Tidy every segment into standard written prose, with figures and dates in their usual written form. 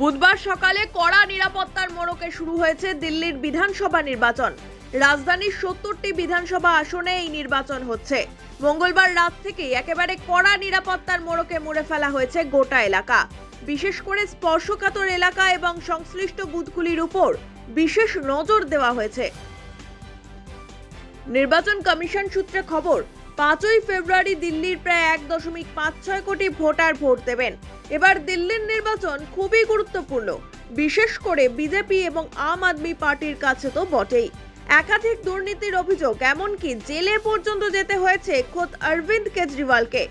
বুধবার সকালে কড়া নিরাপত্তার মোড়কে শুরু হয়েছে দিল্লির বিধানসভা নির্বাচন। রাজধানীর ৭০টি বিধানসভা আসনে এই নির্বাচন হচ্ছে। মঙ্গলবার রাত থেকেই একেবারে কড়া নিরাপত্তার মোড়কে মুড়ে ফেলা হয়েছে গোটা এলাকা। বিশেষ করে স্পর্শকাতর এলাকা এবং সংশ্লিষ্ট বুথগুলির উপর বিশেষ নজর দেওয়া হয়েছে। নির্বাচন কমিশন সূত্রে খবর, ৫ই ফেব্রুয়ারি দিল্লির প্রায় ১.৫৬ কোটি ভোটার ভোট দেবেন। এবার দিল্লির নির্বাচন খুবই গুরুত্বপূর্ণ, বিশেষ করে বিজেপি এবং আম আদমি পার্টির কাছে তো বটেই। একাধিক দুর্নীতির অভিযোগ, এমনকি জেলে পর্যন্ত যেতে হয়েছে খোদ অরবিন্দ কেজরিওয়ালকে।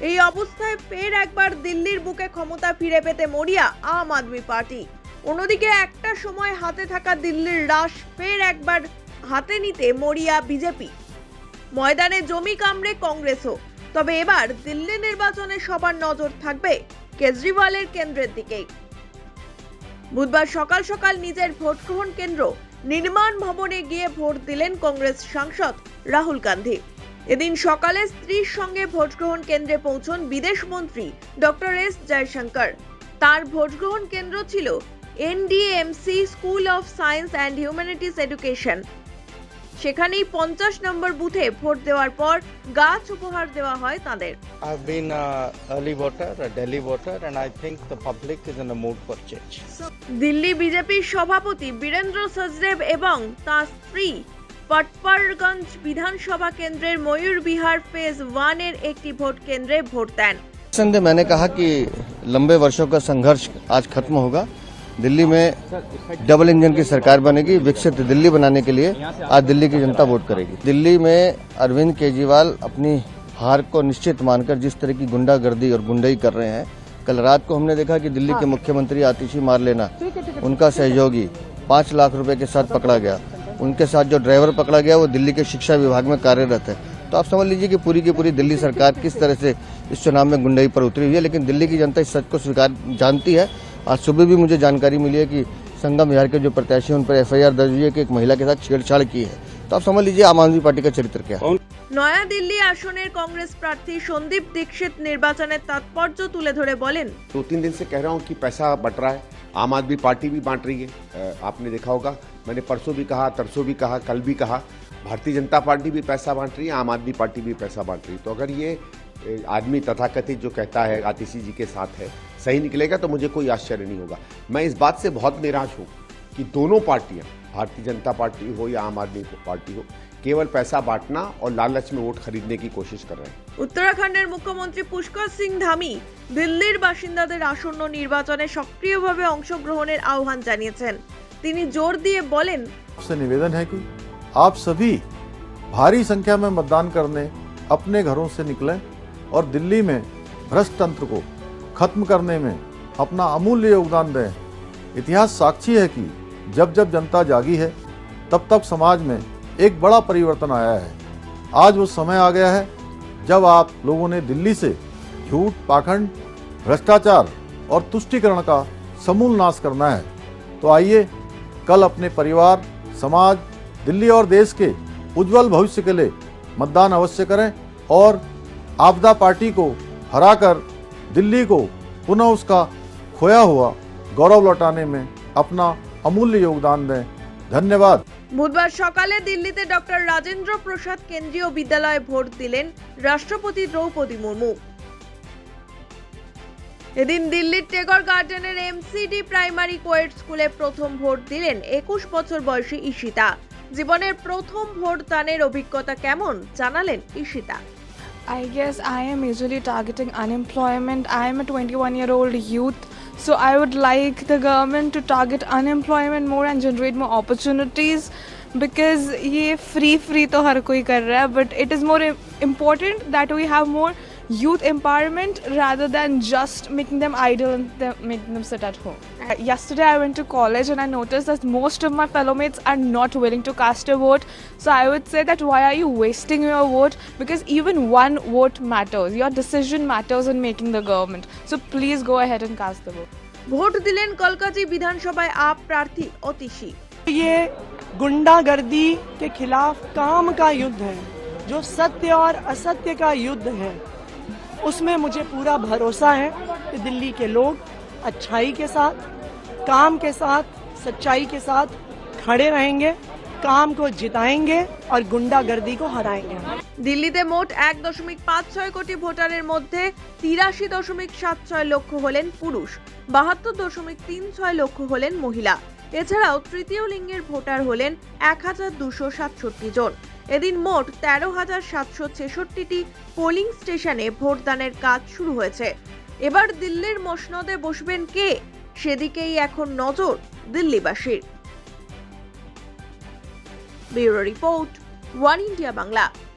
এই অবস্থায় ফের একবার দিল্লির বুকে ক্ষমতা ফিরে পেতে মরিয়া আম আদমি পার্টি। অন্যদিকে একটা সময় হাতে থাকা দিল্লির রাশ ফের একবার হাতে নিতে মরিয়া বিজেপি। ময়দানে জমি কামড়ে কংগ্রেসও। তবে এবার দিল্লি নির্বাচনে সবার নজর থাকবে কেজরিওয়ালের কেন্দ্রের দিকেই। বুধবার সকাল সকাল নিজের ভোট গ্রহণ কেন্দ্র নির্মাণ ভবনে গিয়ে ভোট দিলেন কংগ্রেস সাংসদ রাহুল গান্ধী। এদিন সকালে স্ত্রীর সঙ্গে ভোট গ্রহণ কেন্দ্রে পৌঁছন বিদেশ মন্ত্রী ডক্টর এস জয়শঙ্কর। তার ভোট গ্রহণ কেন্দ্র ছিল NDMC school of science and humanities education. সেখানেই 50 নম্বর বুথে ভোট দেওয়ার পর গাছ উপহার দেওয়া হয় তাদের। I've been an early voter, a Delhi voter, and I think the public is in a mood for change. Delhi বিজেপির সভাপতি বীরেন্দ্র সচদেব এবং তার স্ত্রী পটপারগঞ্জ বিধানসভা কেন্দ্রের ময়ূর বিহার ফেজ 1 এর একটি ভোট কেন্দ্রে ভোট দেন। मैंने कहा कि लंबे वर्षों का संघर्ष आज खत्म होगा। दिल्ली में डबल इंजन की सरकार बनेगी। विकसित दिल्ली बनाने के लिए आज दिल्ली की जनता वोट करेगी। दिल्ली में अरविंद केजरीवाल अपनी हार को निश्चित मानकर जिस तरह की गुंडागर्दी और गुंडई कर रहे हैं, कल रात को हमने देखा कि दिल्ली के मुख्यमंत्री आतिशी मार लेना, उनका सहयोगी 5 लाख रुपए के साथ पकड़ा गया। उनके साथ जो ड्राइवर पकड़ा गया वो दिल्ली के शिक्षा विभाग में कार्यरत है। तो आप समझ लीजिए कि पूरी की पूरी दिल्ली सरकार किस तरह से इस चुनाव में गुंडई पर उतरी हुई है। लेकिन दिल्ली की जनता इस सच को जानती है। आज सुबह भी मुझे जानकारी मिली है कि संगम विहार के जो प्रत्याशी उन पर FIR दर्ज हुई है कि एक महिला के साथ छेड़छाड़ की है। तो आप समझ लीजिए आम आदमी पार्टी का चरित्र क्या है। নয়া দিল্লি আসনের কংগ্রেস প্রার্থী সন্দীপ দীক্ষিত নির্বাচনের তাৎপর্য তুলে ধরে বলেন, 2-3 दिन से कह रहा हूँ कि पैसा बट रहा है, आम आदमी पार्टी भी बांट रही है। आपने देखा होगा, मैंने परसों भी कहा, तरसों भी कहा, कल भी कहा, भारतीय जनता पार्टी भी पैसा बांट रही है, आम आदमी पार्टी भी पैसा बांट रही है। तो अगर ये आदमी तथाकथित जो कहता है आतिशी जी के साथ है सही निकलेगा तो मुझे कोई आश्चर्य नहीं होगा। मैं इस बात से बहुत निराश हूँ कि दोनों पार्टियां, भारतीय जनता पार्टी हो या आम आदमी पार्टी हो, केवल पैसा बांटना और लालच में वोट खरीदने की कोशिश कर रहे हैं। উত্তরাখণ্ডের মুখ্যমন্ত্রী পুষ্কর সিং ধামি দিল্লির বাসিন্দাদের আসন্ন নির্বাচনে সক্রিয়ভাবে অংশগ্রহণের আহ্বান জানিয়েছেন। তিনি জোর দিয়ে বলেন, आपसे निवेदन है कि आप सभी भारी संख्या में मतदान करने अपने घरों से निकलें और दिल्ली में भ्रष्ट तंत्र को खत्म करने में अपना अमूल्य योगदान दें। इतिहास साक्षी है कि जब जब जनता जागी है तब तब समाज में एक बड़ा परिवर्तन आया है। आज वो समय आ गया है जब आप लोगों ने दिल्ली से झूठ, पाखंड, भ्रष्टाचार और तुष्टीकरण का समूल नाश करना है। तो आइए कल अपने परिवार, समाज, दिल्ली और देश के उज्जवल भविष्य के लिए मतदान अवश्य करें और आपदा पार्टी को हराकर दिल्ली को पुनः उसका खोया हुआ गौरव लौटाने में अपना अमूल्य योगदान दें। धन्यवाद। বুধবার সকালে দিল্লিতে ডক্টর রাজেন্দ্র প্রসাদ কেন্দ্রীয় বিদ্যালয়ে ভোট দিলেন রাষ্ট্রপতি দ্রৌপদী মুর্মু। এদিন দিল্লির টেগর গার্ডেনের MCD প্রাইমারি কোয়েড স্কুলে প্রথম ভোট দিলেন 21 বছর বয়সী ঈশিতা। জীবনের প্রথম ভোট দানের অভিজ্ঞতা কেমন জানালেন Ishita. I guess I am usually targeting unemployment. I am a 21-year-old youth, so I would like the government to target unemployment more and generate more opportunities, because ये free तो हर कोई कर रहा है, but it is more important that we have more youth empowerment rather than just making them idle and making them sit at home. Yesterday I went to college and I noticed that most of my fellow mates are not willing to cast a vote. So I would say that why are you wasting your vote? Because even one vote matters. Your decision matters in making the government. So please go ahead and cast the vote. Vote দিলেন কলকাতা বিধানসভায় up প্রার্থী অতিশী। ये गुंडागर्दी के खिलाफ काम का युद्ध है, जो सत्य और असत्य का युद्ध है। उसमें मुझे पूरा भरोसा है कि दिल्ली के लोग अच्छाई के साथ काम के साथ, सच्चाई के साथ खड़े रहेंगे, काम को जिताएंगे और गुंडागर्दी को हराएंगे। দিল্লিতে মোট 1.56 কোটি ভোটারের মধ্যে 83.76 লক্ষ হলেন পুরুষ, 72.36 লক্ষ হলেন মহিলা। এছাড়াও তৃতীয় লিঙ্গের ভোটার হলেন 1267 জন। এদিন মোট 13,766টি পোলিং স্টেশনে ভোটদানের কাজ শুরু হয়েছে। এবার দিল্লির মসনদে বসবেন কে, সেদিকেই এখন নজর দিল্লিবাসীর। Bureau report, one India Bangla.